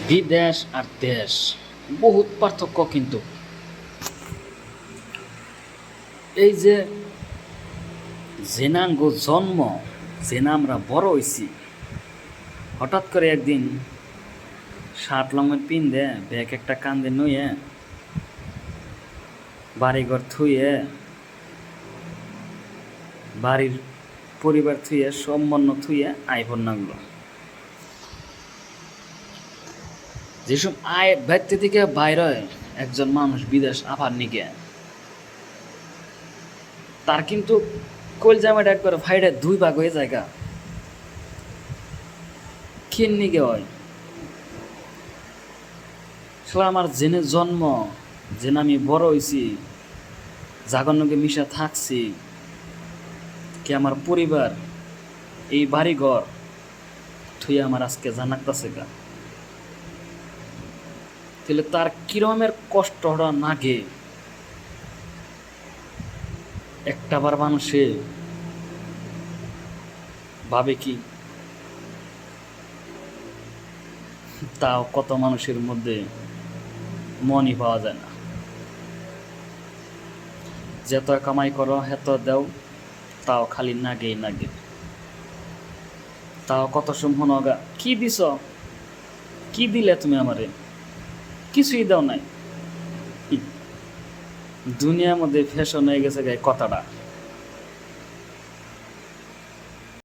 বিদেশ আর দেশ বহুত পার্থক্য কিন্তু। এই যে জেনাঙ্গ জন্ম, জেনা আমরা বড় হইছি, হঠাৎ করে একদিন শার্ট লংয়ের পিন দে ব্যাগ একটা কান্দে নইয়ে বাড়িঘর থুয়ে বাড়ির পরিবার থুয়ে সম্পন্ন থুয়ে আইফোন নামলো। যেসব আয় ব্যক্তি থেকে বাইরে একজন মানুষ বিদেশ আবার নিগে, তার কিন্তু কলজামাটা একবার ভাইটা দুই ভাগ হয়ে জায়গা খিন নিগে হয়। আসলে আমার জেনে জন্ম, জেনে আমি বড় হয়েছি, জাগন্নকে মিশা থাকছি, কি আমার পরিবার এই বাড়িঘর থুই আমার আজকে জানাকতাছে গা, তাহলে তার কিরমের কষ্টটা নাগে একটাবার মানুষে ভাবে কি। তাও কত মানুষের মধ্যে মনই পাওয়া যায় না। যত কামাই করো হেত দেও, তাও খালি নাগেই নাগে। তাও কত সম্ভব নগা কি দিছ, কি দিলে তুমি আমারে, কিছুই দাও নাই। দুনিয়ার মধ্যে ফ্যাশন হয়ে গেছে গায়ে কথাটা।